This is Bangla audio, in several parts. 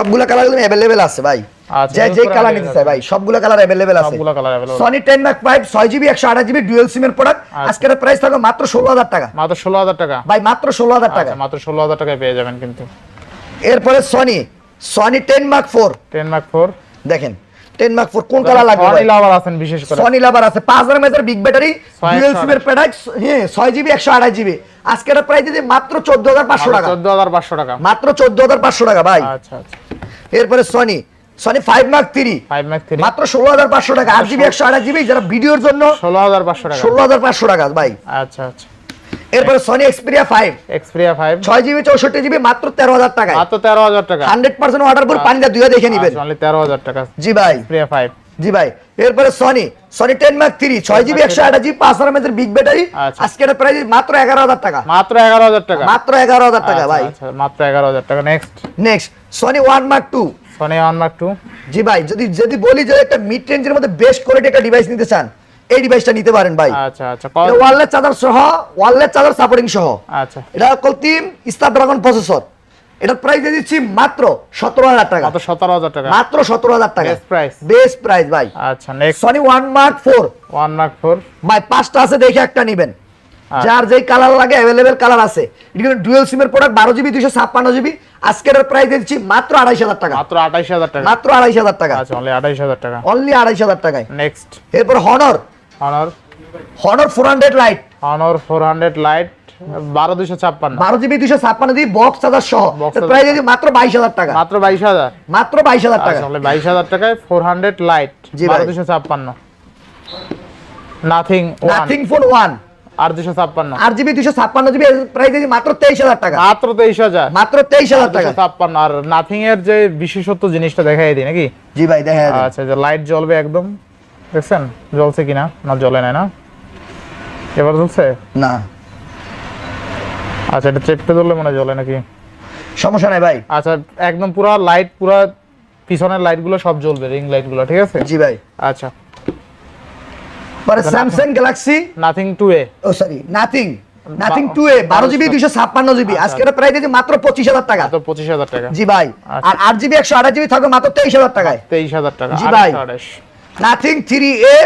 সবগুলা কালার কিন্তু अवेलेबल আছে ভাই। আচ্ছা, যে কালার নিতে চাই ভাই সবগুলা কালার अवेलेबल আছে। সবগুলা colour available. Sony 10 Mark 5 6GB 128GB dual সিমের প্রোডাক্ট। আজকের প্রাইস থাকবে মাত্র 16000 টাকা। মাত্র 16000 টাকা ভাই মাত্র 16000 টাকা। আচ্ছা মাত্র 16000 টাকায় পেয়ে যাবেন কিন্তু। এরপরে Sony 10 Mark 4 10 Mark 4 দেখেন 10 Mark 4 কোন কালার লাগবে? সনি লাভার আছেন বিশেষ করে। সনি লাভার আছে 5000 mAh বিগ ব্যাটারি ডুয়াল সিমের প্রোডাক্ট, হ্যাঁ 6GB 128GB। আজকের প্রাইস দিদি মাত্র 14500 টাকা। 14500 টাকা মাত্র 14500 টাকা ভাই। আচ্ছা আচ্ছা। এরপরে Sony 5 Mark 3 5 Mark 3 মাত্র 16500 টাকা। 8GB 128GB যারা ভিডিওর জন্য 16500 টাকা। 16500 টাকা ভাই। আচ্ছা আচ্ছা। এরপরে Sony Xperia 5 6GB 64GB মাত্র 13000 টাকা। মাত্র 13000 টাকা। 100% ওয়াটারপ্রুফ, পানিটা ধুয়ে দেখে নেবেন। অনলি 13000 টাকা। জি ভাই Xperia 5 জি ভাই। এরপরে Sony 10 Mark 3 6GB 128GB 5000 mAh big battery আজকের প্রাইস মাত্র 11000 টাকা। মাত্র 11000 টাকা। মাত্র 11000 টাকা ভাই। আচ্ছা মাত্র 11000 টাকা। Next Sony 1 Mark 2 Sony 1 Mark 2 জি ভাই, যদি বলি যে একটা মিড রেঞ্জের মধ্যে বেস্ট কোয়ালিটি একটা ডিভাইস নিতে চান এই ডিভাইসটা নিতে পারেন ভাই। আচ্ছা আচ্ছা। ওয়্যারলেস চার্জার সহ, ওয়্যারলেস চার্জার সাপোর্টিং সহ। আচ্ছা এটা কলতিম স্ন্যাপড্রাগন প্রসেসর। এটার প্রাইস দিয়ে দিচ্ছি মাত্র 17000 টাকা। মাত্র 17000 টাকা। মাত্র 17000 টাকা। বেস্ট প্রাইস ভাই। আচ্ছা নেক্সট Sony 1 Mark 4 1 Mark 4 ভাই পাঁচটা আছে, দেখে একটা নেবেন। যার যেই কালার লাগে अवेलेबल কালার আছে। এটা কিন্তু ডুয়াল সিমের প্রোডাক্ট 12GB 256GB। আজকের প্রাইস দিচ্ছি মাত্র 28000 টাকা। মাত্র 28000 টাকা। মাত্র 28000 টাকা। আচ্ছা অনলি 28000 টাকা। অনলি 28000 টাকায়। নেক্সট এরপর Honor 400 light. Honor 400 light 12256 12GB 256GB box charger সহ। এর প্রাইস দিচ্ছি মাত্র 22000 টাকা। মাত্র 22000। মাত্র 22000 টাকা। আসলে 22000 টাকায় 400 light 12256। Nothing phone 1 856 8GB 256GB price দিচ্ছি মাত্র 23000 টাকা। মাত্র 23000। মাত্র 23000 টাকা। 256। আর নাথিং এর যে বিশেষত্ব জিনিসটা দেখাই দিই নাকি? জি ভাই দেখাই দিন। আচ্ছা যে লাইট জ্বলবে একদম, দেখছেন জ্বলছে কিনা? না জ্বলে না এবার জ্বলছে না। আচ্ছা এটা চেপতে ধরলে মনে জ্বলে নাকি? সমস্যা নাই ভাই। আচ্ছা একদম পুরা লাইট, পুরা পিছনের লাইট গুলো সব জ্বলবে, রিং লাইট গুলো, ঠিক আছে? জি ভাই। আচ্ছা পরে স্যামসাং গ্যালাক্সি নাথিং 2A ও sorry Nothing 2A 12GB 256GB আজকের প্রাইস দিচ্ছি মাত্র 25000 টাকা। মাত্র 25000 টাকা। জি ভাই। আর 8GB 128GB থাকবে মাত্র 23000 টাকায়। 23000 টাকা। জি ভাই। নাথিং 3A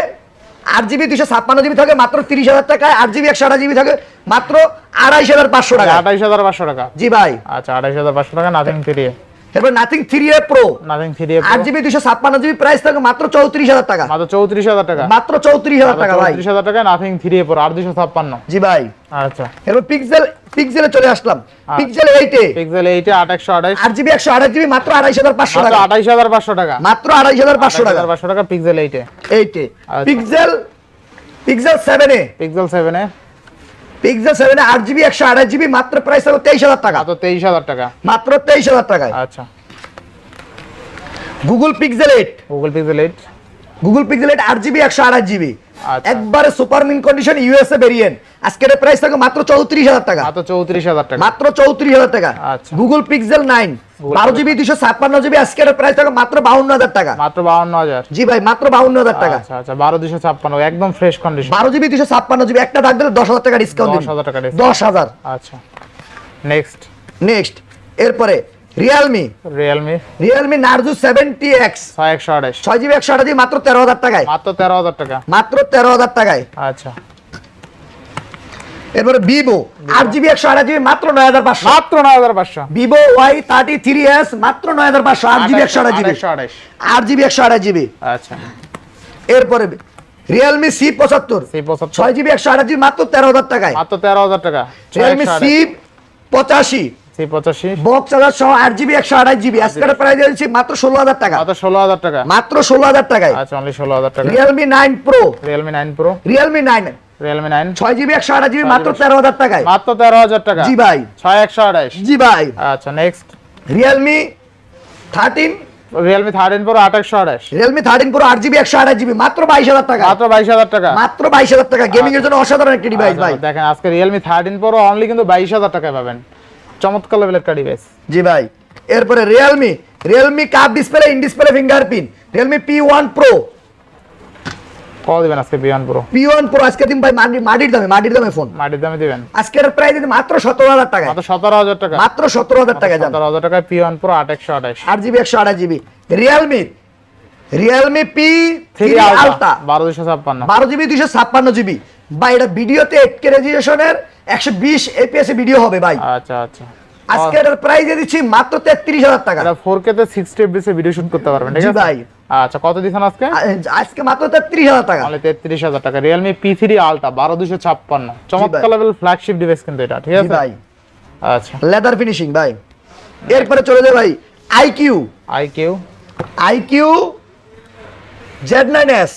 8GB 256GB থাকে মাত্র 30000 টাকায়। 8GB 128GB থাকে মাত্র 28500 টাকা। 28500 টাকা। জি ভাই। আচ্ছা 28500 টাকা নাথিং 3A। এরপর nothing 3A Pro nothing 3A Pro 8GB 256GB price থাকে মাত্র 34000 টাকা। মাত্র 34000 টাকা। মাত্র 34000 টাকা ভাই। 34000 টাকা নাথিং 3A Pro 8256। জি ভাই। আচ্ছা এরপর পিক্সেলে চলে আসলাম। পিক্সেল 8 পিক্সেল 8 8128 8GB 128GB মাত্র 28500 টাকা। মাত্র 28500 টাকা। মাত্র 28500 টাকা। 28500 টাকা pixel 8 pixel 7A pixel 7A 8GB 128GB মাত্র প্রাইস হলো 23000 টাকা। মাত্র 23000 টাকা। মাত্র 23000 টাকায়। আচ্ছা গুগল পিক্সেল 8 8GB 128GB একবারে super mint condition USA variant আজকের প্রাইস থাকে মাত্র 34000 টাকা। মাত্র 34000 টাকা। মাত্র 34000 টাকা। আচ্ছা গুগল পিক্সেল 9 12GB 256GB আজকের প্রাইস থাকে মাত্র 52000 টাকা। মাত্র 52000। জি ভাই মাত্র 52000 টাকা। আচ্ছা আচ্ছা 12256 একদম ফ্রেশ কন্ডিশন। 12GB 256GB একটা থাকলে 10000 টাকা ডিসকাউন্ট দিন। 10000 টাকা ডিসকাউন্ট। 10000। আচ্ছা নেক্সট এরপরে Realme Narzo 70X 6128 6GB 128GB মাত্র 13000 টাকায়। মাত্র 13000 টাকা। মাত্র 13000 টাকায়। আচ্ছা এরপরে Vivo 8GB 128GB মাত্র 9500। মাত্র 9500। Vivo Y33s মাত্র 9500 8GB 128GB 8GB 128GB। আচ্ছা এরপরে Realme C75 6GB 128GB মাত্র 13000 টাকায়। মাত্র 13000 টাকা। Realme C85 বক্স চার্জার সহ 8GB 128GB আজকের প্রাইস দিচ্ছি মাত্র 16000 টাকা। মাত্র 16000 টাকা। মাত্র 16000 টাকায়। আচ্ছা অনলি 16000 টাকা। Realme 9 Pro Realme 9 Pro 6GB 128GB মাত্র 13000 টাকায়। মাত্র 13000 টাকা। জি ভাই। 6128 জি ভাই। আচ্ছা next Realme 13 Pro 8128 Realme 13 Pro 8GB 128GB মাত্র 22000 টাকা। মাত্র 22000 টাকা। মাত্র 22000 টাকা গেমিং এর জন্য অসাধারণ একটা ডিভাইস ভাই। দেখেন আজকে Realme 13 Pro অনলি কিন্তু 22000 টাকায় পাবেন। চমৎকার লেভেলের একটা ডিভাইস। জি ভাই। এরপরে Realme curve display in display fingerprint Realme P1 Pro call দিবেন আজকে P1 Pro? P1 Pro আজকে দিন ভাই মাটির দামে ফোন। মাটির দামে দিবেন আজকের প্রাইস দিন মাত্র 17,000 টাকা। মাত্র 17,000 টাকা। মাত্র 17,000 টাকা জান। 17,000 টাকায় P1 Pro 8/128 8GB 128GB। Realme P3 Ultra 1256 12GB 256GB ভাই, এটা ভিডিওতে 8K রেজোলিউশনের 120 fps এ ভিডিও হবে ভাই। আচ্ছা আচ্ছা। আজকে এটার প্রাইস দিচ্ছি মাত্র 33,000 টাকা। এটা 4K তে 60 fps এ ভিডিও শুট করতে পারবেন, ঠিক জি আছে ভাই। আচ্ছা, কত দিছেন আজকে? আজকে মাত্র 33,000 টাকা। মানে 33,000 টাকা। Realme P3 Ultra 12256 চমৎকার লেভেল ফ্ল্যাগশিপ ডিভাইস কিন্তু এটা, ঠিক জি আছে ভাই। আচ্ছা, লেদার ফিনিশিং ভাই। এরপরে চলে যায় ভাই IQ Z9s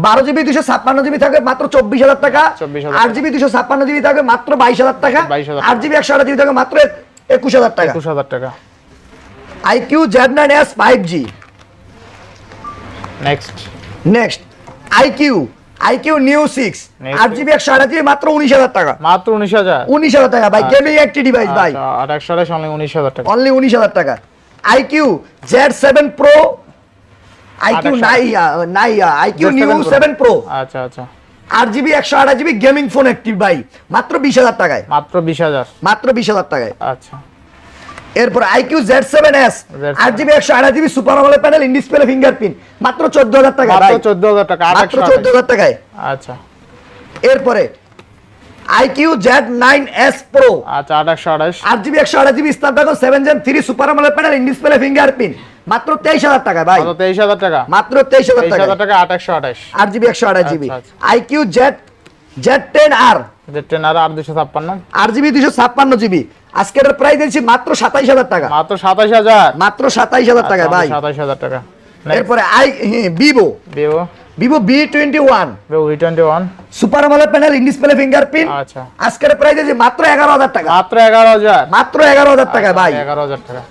12GB 256GB থাকে মাত্র 24,000 টাকা। 24,000 8GB 256GB থাকে মাত্র 22,000 টাকা। 22,000 8GB 128GB থাকে মাত্র 21,000 টাকা। 21,000 টাকা। IQ Z9s 5G। Next IQ Neo 6 8GB 128GB মাত্র 19,000 টাকা। মাত্র 19,000 টাকা ভাই, গেমিং একটি ডিভাইস ভাই। আচ্ছা, 8/128 অনলি 19,000 টাকা। অনলি 19,000 টাকা। IQ Z7 Pro IQ Neo 7 Pro আচ্ছা আচ্ছা। 8GB 128GB গেমিং ফোন একটি ভাই মাত্র 20,000 টাকায়। মাত্র 20,000 টাকায়। আচ্ছা। এরপর IQ Z7s 8GB 128GB super AMOLED panel, in display fingerprint মাত্র 14,000 টাকা ভাই। মাত্র 14,000 টাকা। মাত্র 14,000 টাকায়। আচ্ছা। এরপরে IQ Z9s Pro আচ্ছা, 8/128 8GB 128GB Snapdragon 7 Gen 3 super AMOLED panel, in display fingerprint মাত্র 23,000 টাকা ভাই। মাত্র 23,000 টাকা। মাত্র 23,000 টাকা। 23,000 টাকা 8/128 8GB 128GB। আচ্ছা, IQ Z10R Z10R 8/256 8GB 256GB আজকের প্রাইস দিচ্ছি মাত্র 27,000 টাকা। মাত্র 27,000। মাত্র 27,000 টাকা ভাই। 27,000 টাকা। এরপরে Vivo V21 V21 super AMOLED panel, in display fingerprint. আচ্ছা। আজকের প্রাইস দিচ্ছি মাত্র 11,000 টাকা। মাত্র 11,000। মাত্র 11,000 টাকা ভাই। 11,000 টাকা।